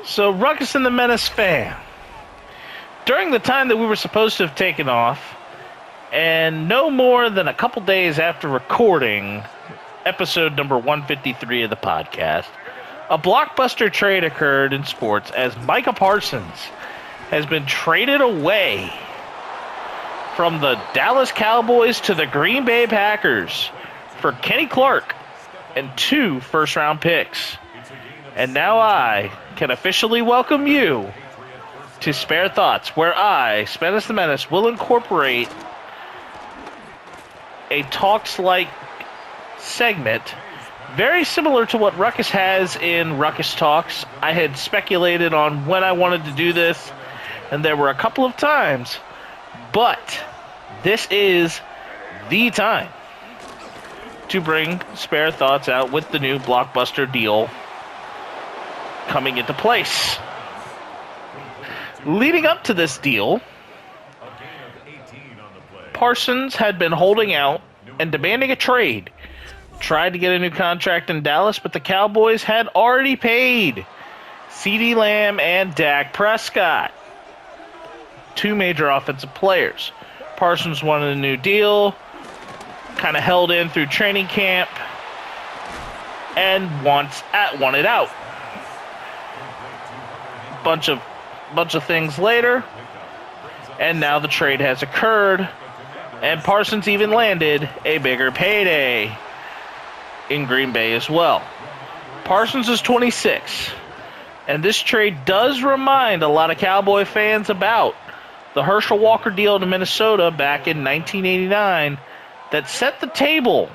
So, Ruckus and the Menace Fam. During the time that we were supposed to have taken off, and no more than a couple days after recording episode number 153 of the podcast, a blockbuster trade occurred in sports as Micah Parsons has been traded away from the Dallas Cowboys to the Green Bay Packers for Kenny Clark and 2 first-round picks. And now I can officially welcome you to Spare Thoughts, where I, Menace the Menace, will incorporate a Talks-like segment very similar to what Ruckus has in Ruckus Talks. I had speculated on when I wanted to do this, and there were a couple of times, but this is the time to bring Spare Thoughts out with the new blockbuster deal coming into place. Leading up to this deal, Parsons had been holding out and demanding a trade. Tried to get a new contract in Dallas, but the Cowboys had already paid CeeDee Lamb and Dak Prescott, 2 major offensive players. Parsons wanted a new deal, kind of held in through training camp, and wanted out. Bunch of things later, and now the trade has occurred, and Parsons even landed a bigger payday in Green Bay as well. Parsons is 26, and this trade does remind a lot of Cowboy fans about the Herschel Walker deal to Minnesota back in 1989 that set the table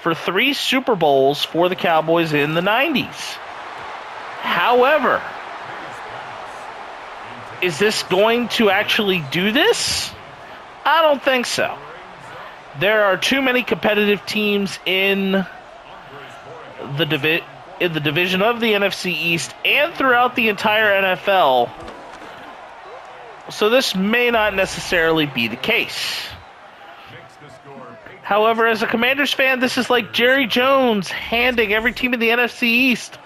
for 3 Super Bowls for the Cowboys in the 90s. However, is this going to actually do this? I don't think so. There are too many competitive teams in the division of the NFC East and throughout the entire NFL, so this may not necessarily be the case. However, as a Commanders fan, this is like Jerry Jones handing every team in the NFC East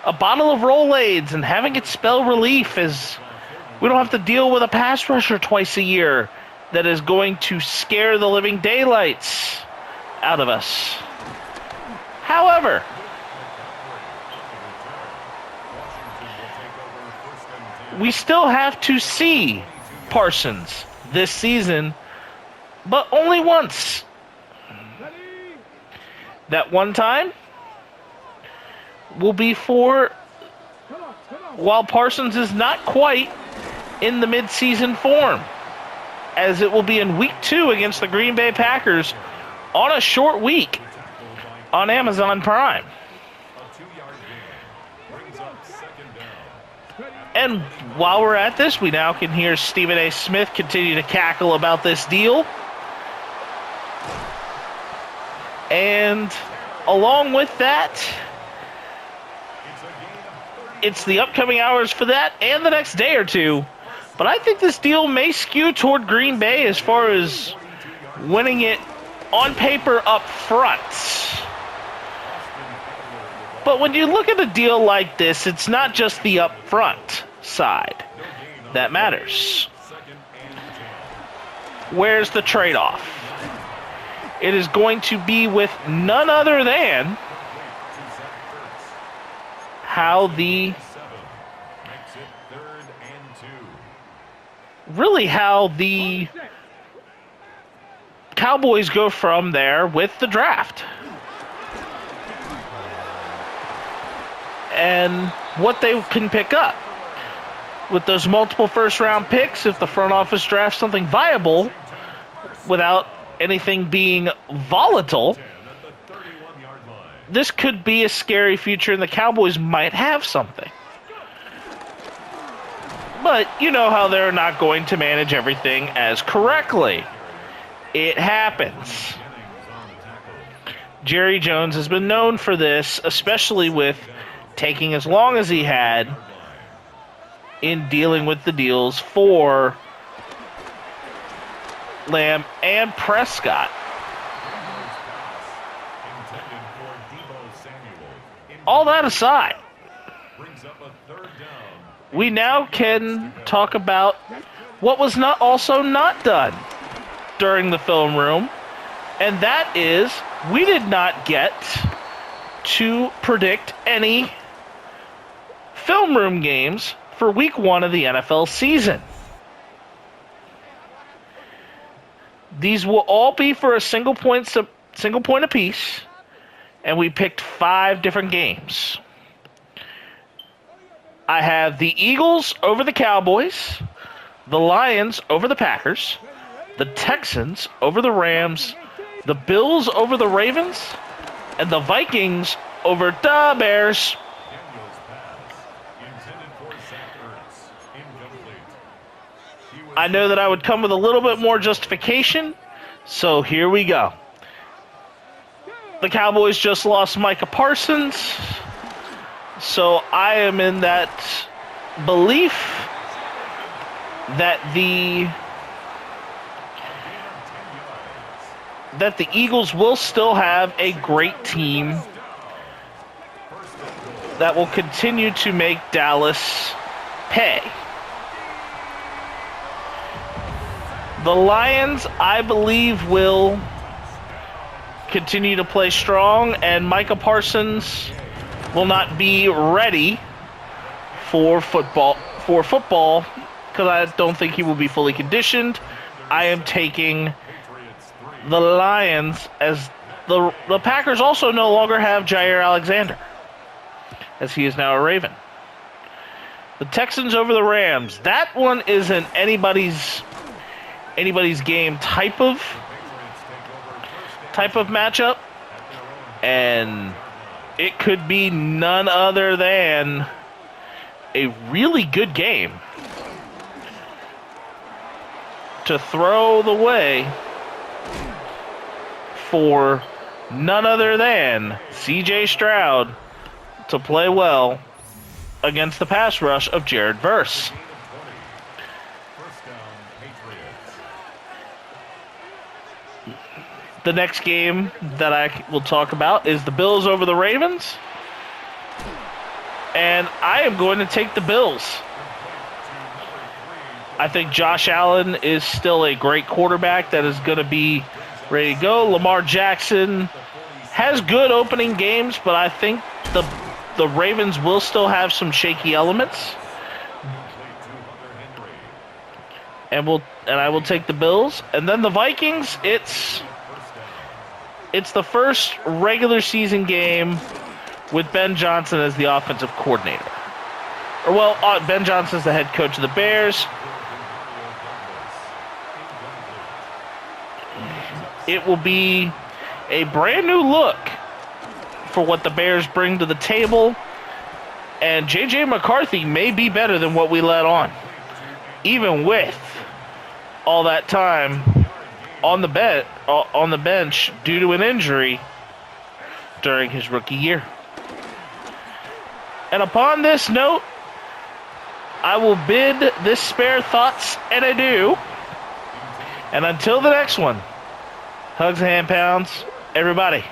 a bottle of Rolaids and having it spell relief, as we don't have to deal with a pass rusher twice a year that is going to scare the living daylights out of us. However, we still have to see Parsons this season, but only once. That one time will be while Parsons is not quite in the mid-season form, as it will be in week 2 against the Green Bay Packers on a short week on Amazon Prime. And while we're at this, we now can hear Stephen A. Smith continue to cackle about this deal. And along with that, it's the upcoming hours for that and the next day or two. But I think this deal may skew toward Green Bay as far as winning it on paper up front. But when you look at a deal like this, it's not just the upfront side that matters. Where's the trade-off? It is going to be with none other than how the Cowboys go from there with the draft. And what they can pick up. With those multiple first-round picks, if the front office drafts something viable without anything being volatile, this could be a scary future, and the Cowboys might have something. But you know how they're not going to manage everything as correctly. It happens. Jerry Jones has been known for this, especially with taking as long as he had in dealing with the deals for Lamb and Prescott. All that aside, we now can talk about what was not done during the film room, and that is we did not get to predict any film room games for week 1 of the NFL season. These will all be for a single point apiece, and we picked 5 different games. I have the Eagles over the Cowboys, the Lions over the Packers, the Texans over the Rams, the Bills over the Ravens, and the Vikings over the Bears. I know that I would come with a little bit more justification, so here we go. The Cowboys just lost Micah Parsons, so I am in that belief that the Eagles will still have a great team that will continue to make Dallas pay. The Lions, I believe, will continue to play strong, and Micah Parsons will not be ready for football because I don't think he will be fully conditioned. I am taking the Lions, as the Packers also no longer have Jair Alexander, as he is now a Raven. The Texans over the Rams. That one isn't anybody's game type of matchup, and it could be none other than a really good game to throw the way for none other than C.J. Stroud to play well against the pass rush of Jared Verse. The next game that I will talk about is the Bills over the Ravens. And I am going to take the Bills. I think Josh Allen is still a great quarterback that is going to be ready to go. Lamar Jackson has good opening games, but I think the Ravens will still have some shaky elements. And I will take the Bills. And then the Vikings, it's the first regular season game with Ben Johnson as the offensive coordinator. Ben Johnson's the head coach of the Bears. It will be a brand new look for what the Bears bring to the table. And J.J. McCarthy may be better than what we let on, even with all that time on the bench due to an injury during his rookie year. And upon this note, I will bid this spare thoughts an adieu. And until the next one, hugs and hand pounds, everybody.